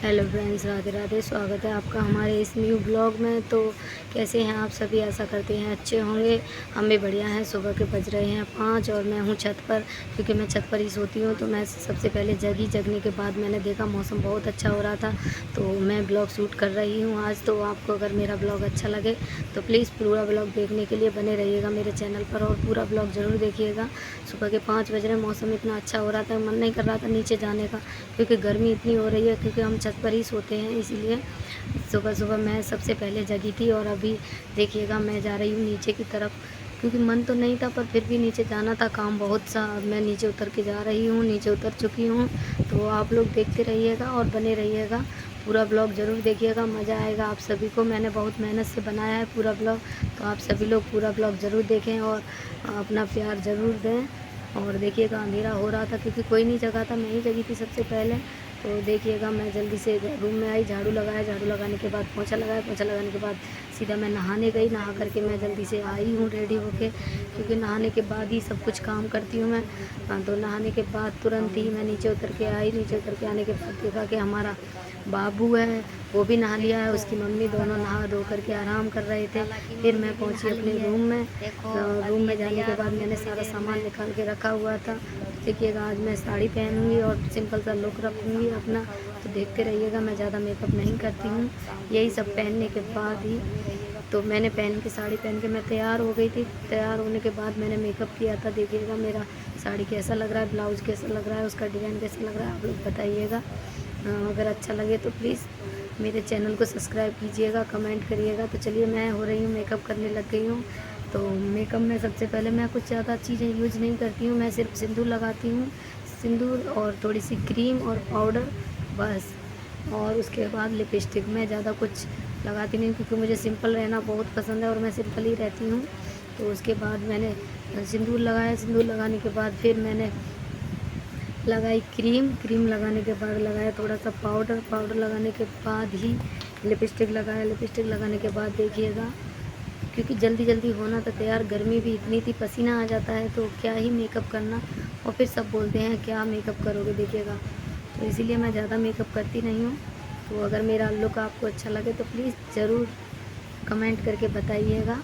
Hello friends, Radhe Radhe. स्वागत है आपका हमारे इस न्यू ब्लॉग में। तो कैसे हैं आप सभी? आशा करते हैं अच्छे होंगे। हम भी बढ़िया हैं। सुबह के बज रहे हैं 5 और मैं हूं छत पर, क्योंकि मैं छत पर ही सोती हूं। तो मैं सबसे पहले जगने के बाद मैंने देखा मौसम बहुत अच्छा हो रहा था, तो मैं ब्लॉग शूट कर रही हूँ आज। तो आपको अगर मेरा ब्लॉग अच्छा लगे तो प्लीज़ पूरा ब्लॉग देखने के लिए बने रहिएगा मेरे चैनल पर, और पूरा ब्लॉग ज़रूर देखिएगा। सुबह के 5 बज रहे, मौसम इतना अच्छा हो रहा था, मन नहीं कर रहा था नीचे जाने का, क्योंकि गर्मी इतनी हो रही है, क्योंकि हम छत पर ही सोते हैं। इसीलिए सुबह सुबह मैं सबसे पहले जगी थी, और अभी देखिएगा मैं जा रही हूँ नीचे की तरफ, क्योंकि मन तो नहीं था पर फिर भी नीचे जाना था, काम बहुत सा। अब मैं नीचे उतर के जा रही हूँ, नीचे उतर चुकी हूँ। तो आप लोग देखते रहिएगा और बने रहिएगा, पूरा ब्लॉग ज़रूर देखिएगा, मज़ा आएगा आप सभी को। मैंने बहुत मेहनत से बनाया है पूरा ब्लॉग, तो आप सभी लोग पूरा ब्लॉग ज़रूर देखें और अपना प्यार ज़रूर दें। और देखिएगा अंधेरा हो रहा था, क्योंकि कोई नहीं जगा था, मैं ही जगी थी सबसे पहले। तो देखिएगा मैं जल्दी से रूम में आई, झाड़ू लगाया, झाड़ू लगाने के बाद पोंछा लगाया, पोंछा लगाने के बाद सीधा मैं नहाने गई। नहा करके मैं जल्दी से आई हूँ रेडी होके, क्योंकि नहाने के बाद ही सब कुछ काम करती हूँ मैं। तो नहाने के बाद तुरंत ही मैं नीचे उतर के आई। नीचे उतर के आने के बाद देखा कि हमारा बाबू है, वो भी नहा लिया है, उसकी मम्मी, दोनों नहा धो करके आराम कर रहे थे। फिर मैं पहुंची अपने रूम में। रूम में जाने के बाद मैंने सारा सामान निकाल के रखा हुआ था। देखिएगा आज मैं साड़ी पहनूंगी और सिंपल सा लुक रखूंगी अपना, तो देखते रहिएगा। मैं ज़्यादा मेकअप नहीं करती हूँ, यही सब पहनने के बाद ही। तो मैंने पहन के साड़ी पहन के मैं तैयार हो गई थी। तैयार होने के बाद मैंने मेकअप किया था। देखिएगा मेरा साड़ी कैसा लग रहा है, ब्लाउज़ कैसा लग रहा है, उसका डिज़ाइन कैसा लग रहा है, आप लोग बताइएगा। अगर अच्छा लगे तो प्लीज़ मेरे चैनल को सब्सक्राइब कीजिएगा, कमेंट करिएगा। तो चलिए मैं हो रही हूँ, मेकअप करने लग गई हूँ। तो मेकअप में सबसे पहले मैं कुछ ज़्यादा चीज़ें यूज़ नहीं करती हूँ, मैं सिर्फ सिंदूर लगाती हूँ, सिंदूर और थोड़ी सी क्रीम और पाउडर, बस। और उसके बाद लिपस्टिक। मैं ज़्यादा कुछ लगाती नहीं, क्योंकि मुझे सिंपल रहना बहुत पसंद है और मैं सिंपल ही रहती हूँ। तो उसके बाद मैंने सिंदूर लगाया। सिंदूर लगाने के बाद फिर मैंने लगाई क्रीम। क्रीम लगाने के बाद लगाया थोड़ा सा पाउडर। पाउडर लगाने के बाद ही लिपस्टिक लगाया। लिपस्टिक लगाने के बाद देखिएगा, क्योंकि जल्दी जल्दी होना था तैयार, गर्मी भी इतनी थी, पसीना आ जाता है, तो क्या ही मेकअप करना। और फिर सब बोलते हैं क्या मेकअप करोगे, देखिएगा। तो इसीलिए मैं ज़्यादा मेकअप करती नहीं हूँ। तो अगर मेरा लुक आपको अच्छा लगे तो प्लीज़ ज़रूर कमेंट करके बताइएगा,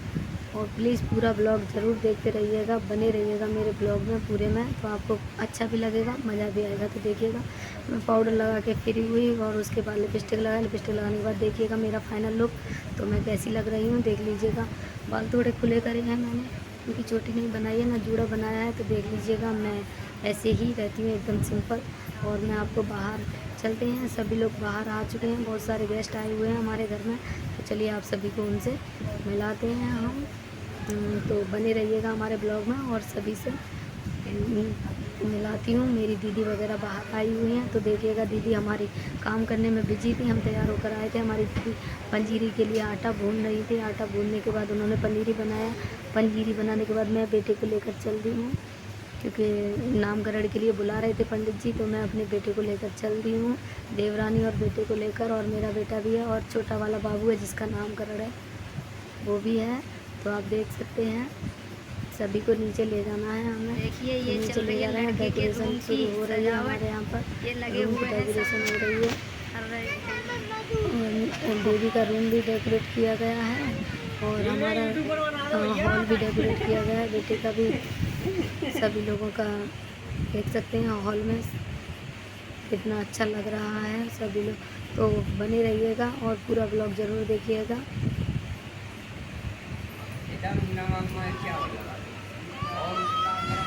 और प्लीज़ पूरा ब्लॉग ज़रूर देखते रहिएगा, बने रहिएगा मेरे ब्लॉग में पूरे में, तो आपको अच्छा भी लगेगा, मज़ा भी आएगा। तो देखिएगा मैं पाउडर लगा के फ्री हुई, और उसके बाद लिपस्टिक लगाया। लिपस्टिक लगाने के बाद देखिएगा मेरा फाइनल लुक, तो मैं कैसी लग रही हूँ देख लीजिएगा। बाल थोड़े खुले करे हैं मैंने, क्योंकि चोटी नहीं बनाई है ना जूड़ा बनाया है। तो देख लीजिएगा मैं ऐसे ही रहती हूँ, एकदम सिंपल। और मैं आपको बाहर चलते हैं, सभी लोग बाहर आ चुके हैं, बहुत सारे गेस्ट आए हुए हैं हमारे घर में। तो चलिए आप सभी को उनसे मिलाते हैं हम। तो बने रहिएगा हमारे ब्लॉग में, और सभी से मिलाती हूँ। मेरी दीदी वगैरह बाहर आई हुई हैं, तो देखिएगा दीदी हमारी काम करने में बिजी थी। हम तैयार होकर आए थे, हमारी दीदी पंजीरी के लिए आटा भून रही थी। आटा भूनने के बाद उन्होंने पनीरी बनाया। पंजीरी बनाने के बाद मैं बेटे को लेकर चल दी हूँ, क्योंकि नामकरण के लिए बुला रहे थे पंडित जी, तो मैं अपने बेटे को लेकर चल दी हूँ, देवरानी और बेटे को लेकर। और मेरा बेटा भी है, और छोटा वाला बाबू है जिसका नामकरण है, वो भी है। तो आप देख सकते हैं, सभी को नीचे ले जाना है हमें। देखिए ये नीचे ले जा रहे हैं। डेकोरेशन शुरू हो रही है हमारे यहाँ पर, रूम की डेकोरेशन हो रही है, और देवी का रूम भी डेकोरेट किया गया है, और हमारा हॉल भी डेकोरेट किया गया है, बेटे का भी। सभी लोगों का देख सकते हैं हॉल में कितना अच्छा लग रहा है सभी लोग। तो बने रहिएगा और पूरा ब्लॉग ज़रूर देखिएगा।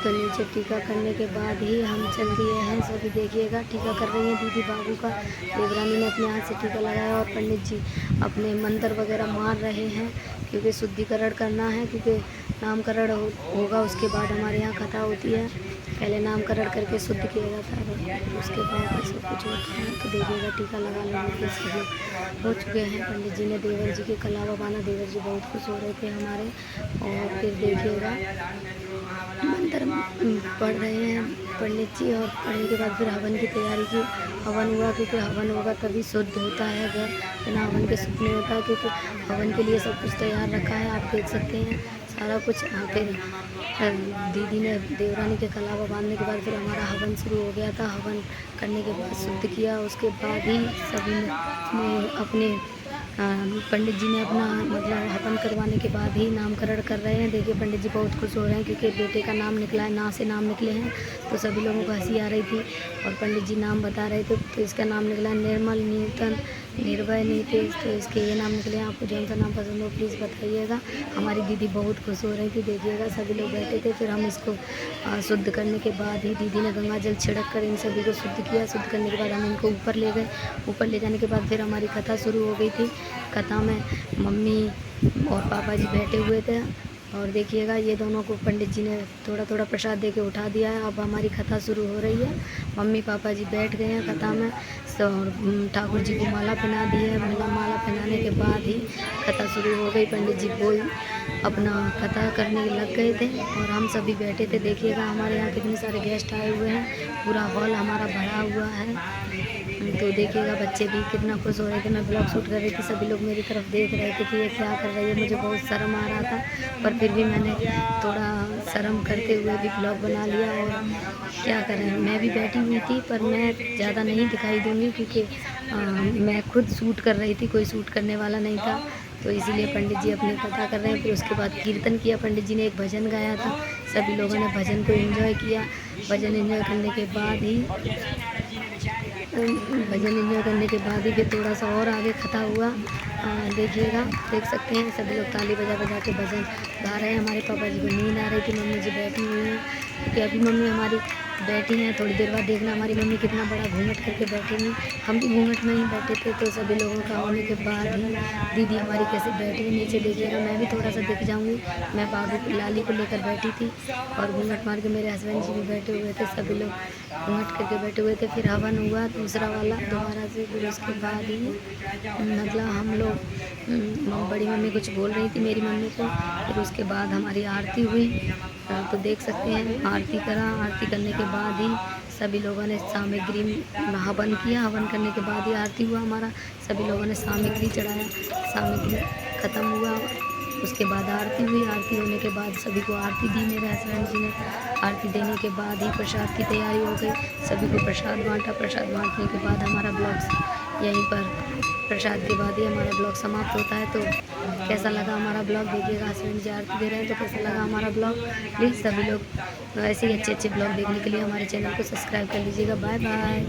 तो नीचे टीका करने के बाद ही हम चल दिए हैं। सभी देखिएगा टीका कर रही हैं दीदी बाबू का। देवरानी ने अपने हाथ से टीका लगाया, और पंडित जी अपने मंत्र वगैरह मार रहे हैं, क्योंकि शुद्धिकरण करना है, क्योंकि नामकरण होगा, उसके बाद हमारे यहाँ कथा होती है। पहले नामकरण करके शुद्ध किया जाता है, उसके बाद सब कुछ होता है। तो देखिएगा टीका लगा लेने के सभी हो चुके हैं। पंडित जी ने देवर जी के कलावा बांधा, देवर जी बहुत खुश हो रहे थे हमारे। और फिर देखिएगा मंत्र पढ़ रहे हैं पंडित जी, और पढ़ने के बाद फिर हवन की तैयारी की। हवन हुआ, क्योंकि हवन होगा तभी शुद्ध होता है घर, बिना हवन के शुद्ध नहीं होता, क्योंकि हवन के लिए सब कुछ तैयार रखा है। आप देख सकते हैं सारा कुछ। फिर दीदी ने देवरानी के कलावा बांधने के बाद फिर हमारा हवन शुरू हो गया था। हवन करने के बाद शुद्ध किया, उसके बाद ही सभी ने अपने पंडित जी ने अपना मतलब हवन करवाने के बाद ही नामकरण कर रहे हैं। देखिए पंडित जी बहुत खुश हो रहे हैं क्योंकि बेटे का नाम निकला है, ना से नाम निकले हैं। तो सभी लोगों को हंसी आ रही थी और पंडित जी नाम बता रहे थे। तो इसका नाम निकला है निर्मल, न्यूतन, निर्भय, नीतेश। तो इसके ये नाम निकले हैं। आपको जौन सा नाम पसंद हो प्लीज़ बताइएगा। हमारी दीदी बहुत खुश हो रही थी, देखिएगा सभी लोग बैठे थे। फिर हम इसको शुद्ध करने के बाद ही दीदी ने गंगा जल छिड़क कर इन सभी को शुद्ध किया। शुद्ध करने के बाद हम इनको ऊपर ले गए। ऊपर ले जाने के बाद फिर हमारी कथा शुरू हो गई थी। कथा में मम्मी और पापा जी बैठे हुए थे और देखिएगा ये दोनों को पंडित जी ने थोड़ा थोड़ा प्रसाद दे के उठा दिया है। अब हमारी कथा शुरू हो रही है। मम्मी पापा जी बैठ गए हैं कथा में और ठाकुर जी को माला पहना दी है। माला पहनाने के बाद ही कथा शुरू हो गई। पंडित जी बोल अपना कथा करने लग गए थे और हम सभी बैठे थे। देखिएगा हमारे यहाँ कितने सारे गेस्ट आए हुए हैं, पूरा हॉल हमारा भरा हुआ है। तो देखिएगा बच्चे भी कितना खुश हो रहे थे। मैं ब्लॉग शूट कर रही थी, सभी लोग मेरी तरफ देख रहे थे कि ये क्या कर रही है। मुझे बहुत शर्म आ रहा था पर फिर भी मैंने थोड़ा शर्म करते हुए भी ब्लॉग बना लिया। और क्या करें, मैं भी बैठी हुई थी पर मैं ज़्यादा नहीं दिखाई दूँगी क्योंकि मैं खुद शूट कर रही थी, कोई शूट करने वाला नहीं था। तो इसीलिए पंडित जी अपनी कथा कर रहे हैं। फिर उसके बाद कीर्तन किया, पंडित जी ने एक भजन गाया था। सभी लोगों ने भजन को एंजॉय किया। भजन एंजॉय करने के बाद ही फिर थोड़ा सा और आगे कथा हुआ। देखिएगा, देख सकते हैं सभी लोग ताली बजा बजा के भजन गा रहे हैं। हमारे पापा जी को नींद आ रही थी, मम्मी जी बैठी हुई हैं क्योंकि अभी मम्मी हमारी बैठी हैं। थोड़ी देर बाद देखना हमारी मम्मी कितना बड़ा घूंघट करके बैठेंगी। हम भी घूंघट में ही बैठे थे। तो सभी लोगों का होने के बाद ही दीदी हमारी कैसे बैठी है नीचे, देखिएगा। मैं भी थोड़ा सा दिख जाऊंगी। मैं बाबू लाली को लेकर बैठी थी और घूंघट मार के मेरे हस्बैंड जी भी बैठे हुए थे। सभी लोग घूंघट करके बैठे हुए थे। फिर हवन हुआ दूसरा वाला दोबारा से। फिर उसके बाद ही मतलब हम लोग बड़ी मम्मी कुछ बोल रही थी मेरी मम्मी को। फिर उसके बाद हमारी आरती हुई। तो देख सकते हैं आरती करा। आरती करने के बाद ही सभी लोगों ने सामग्री हवन किया। हवन करने के बाद ही आरती हुआ हमारा। सभी लोगों ने सामग्री चढ़ाया, सामग्री ख़त्म हुआ। उसके बाद आरती हुई। आरती होने के बाद सभी को आरती दी मेरे हस्बैंड जी ने। आरती देने के बाद ही प्रसाद की तैयारी हो गई। सभी को प्रसाद बांटा। प्रसाद बांटने के बाद हमारा ब्लॉग यहीं पर, प्रसाद के बाद ही हमारा ब्लॉग समाप्त होता है। तो कैसा लगा हमारा ब्लॉग देखिएगा। हस्बैंड जी आरती दे रहे हैं तो कैसा लगा हमारा ब्लॉग। प्लीज़ सभी लोग ऐसे ही अच्छे अच्छे ब्लॉग देखने के लिए हमारे चैनल को सब्सक्राइब कर लीजिएगा। Bye bye.